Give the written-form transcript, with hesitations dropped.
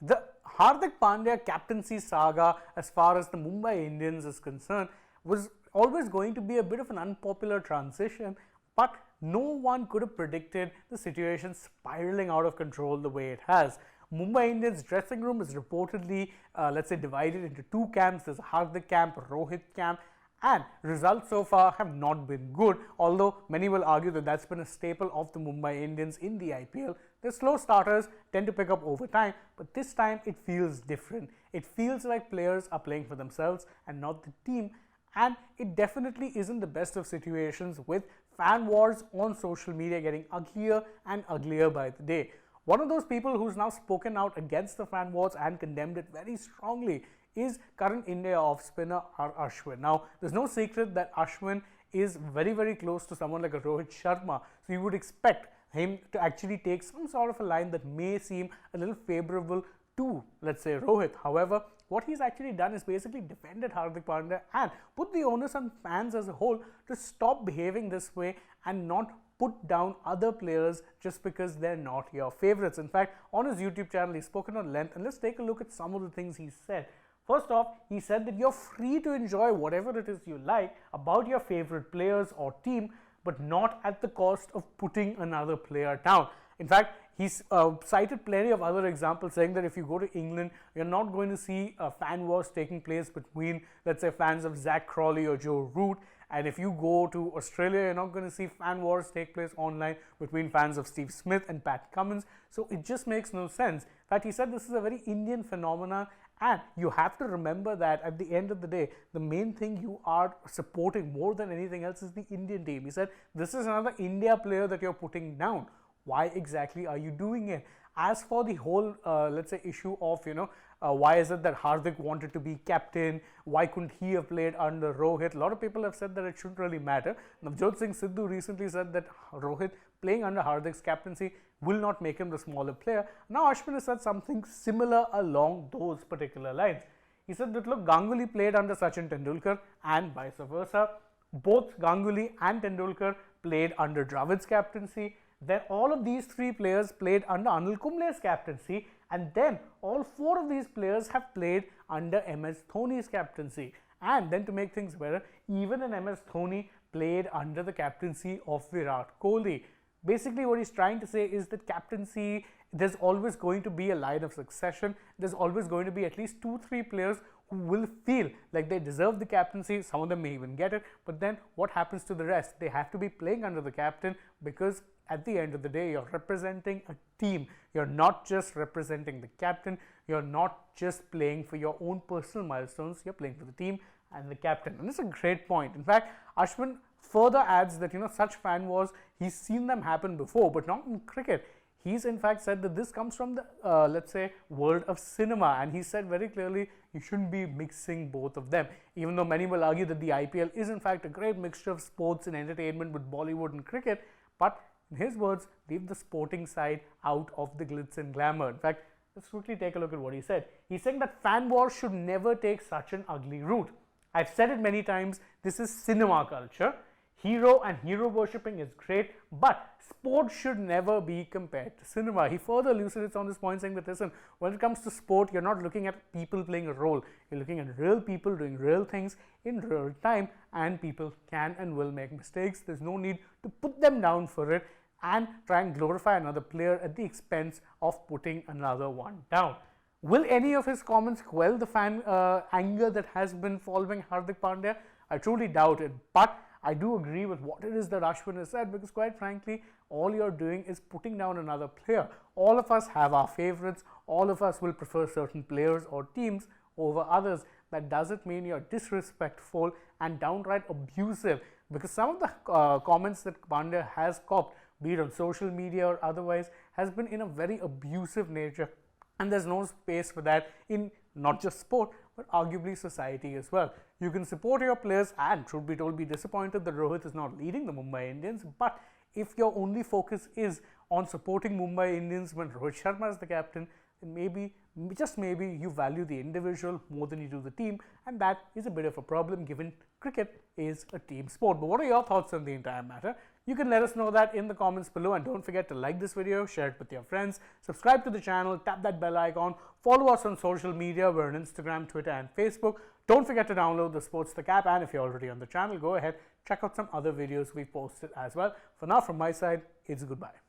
The Hardik Pandya captaincy saga, as far as the Mumbai Indians is concerned, was always going to be a bit of an unpopular transition, but no one could have predicted the situation spiraling out of control the way it has. Mumbai Indians dressing room is reportedly, let's say, divided into two camps. There's a Hardik camp, a Rohit camp, and results so far have not been good, although many will argue that that's been a staple of the Mumbai Indians in the IPL. The slow starters tend to pick up over time, but this time it feels different. It feels like players are playing for themselves and not the team, and it definitely isn't the best of situations, with fan wars on social media getting uglier and uglier by the day. One of those people who's now spoken out against the fan wars and condemned it very strongly is current India off spinner Ashwin. Now, there's no secret that Ashwin is very, very close to someone like a Rohit Sharma, so you would expect him to actually take some sort of a line that may seem a little favorable to, let's say, Rohit. However, what he's actually done is basically defended Hardik Pandya and put the onus on fans as a whole to stop behaving this way and not put down other players just because they're not your favorites. In fact, on his YouTube channel, he's spoken on length, and let's take a look at some of the things he said. First off, he said that you're free to enjoy whatever it is you like about your favorite players or team, but not at the cost of putting another player down. In fact, he's cited plenty of other examples, saying that if you go to England, you're not going to see fan wars taking place between, let's say, fans of Zach Crawley or Joe Root. And if you go to Australia, you're not going to see fan wars take place online between fans of Steve Smith and Pat Cummins. So it just makes no sense. In fact, he said this is a very Indian phenomenon, and you have to remember that at the end of the day, the main thing you are supporting more than anything else is the Indian team. He said this is another India player that you're putting down. Why exactly are you doing it? As for the whole, let's say, issue of, why is it that Hardik wanted to be captain? Why couldn't he have played under Rohit? A lot of people have said that it shouldn't really matter. Navjot Singh Sidhu recently said that Rohit playing under Hardik's captaincy will not make him the smaller player. Now Ashwin has said something similar along those particular lines. He said that, look, Ganguly played under Sachin Tendulkar and vice versa. Both Ganguly and Tendulkar played under Dravid's captaincy. Then all of these three players played under Anil Kumble's captaincy, and then all four of these players have played under MS Dhoni's captaincy. And then to make things better, even an MS Dhoni played under the captaincy of Virat Kohli. Basically, what he's trying to say is that captaincy, there's always going to be a line of succession. There's always going to be at least 2-3 players who will feel like they deserve the captaincy. Some of them may even get it, but then what happens to the rest? They have to be playing under the captain, because at the end of the day, you're representing a team. You're not just representing the captain. You're not just playing for your own personal milestones. You're playing for the team and the captain. And this is a great point. In fact, Ashwin further adds that, such fan wars, he's seen them happen before, but not in cricket. He's in fact said that this comes from the, let's say, world of cinema, and he said very clearly you shouldn't be mixing both of them, even though many will argue that the IPL is in fact a great mixture of sports and entertainment with Bollywood and cricket, but in his words, leave the sporting side out of the glitz and glamour. In fact, let's quickly take a look at what he said. He's saying that fan wars should never take such an ugly route. I've said it many times, this is cinema culture. Hero and hero worshipping is great, but sport should never be compared to cinema. He further elucidates on this point, saying that, listen, when it comes to sport, you're not looking at people playing a role. You're looking at real people doing real things in real time, and people can and will make mistakes. There's no need to put them down for it and try and glorify another player at the expense of putting another one down. Will any of his comments quell the fan anger that has been following Hardik Pandya? I truly doubt it, but I do agree with what it is that Ashwin has said, because quite frankly, all you're doing is putting down another player. All of us have our favorites. All of us will prefer certain players or teams over others. That doesn't mean you're disrespectful and downright abusive, because some of the comments that Pandya has copped, be it on social media or otherwise, has been in a very abusive nature, and there's no space for that in not just sport, but arguably society as well. You can support your players and, truth be told, be disappointed that Rohit is not leading the Mumbai Indians, but if your only focus is on supporting Mumbai Indians when Rohit Sharma is the captain, then maybe, just maybe, you value the individual more than you do the team, and that is a bit of a problem given cricket is a team sport. But what are your thoughts on the entire matter? You can let us know that in the comments below, and don't forget to like this video, share it with your friends, subscribe to the channel, tap that bell icon, follow us on social media. We're on Instagram, Twitter, and Facebook. Don't forget to download the AajTak app, and if you're already on the channel, go ahead, check out some other videos we posted as well. For now, from my side, it's goodbye.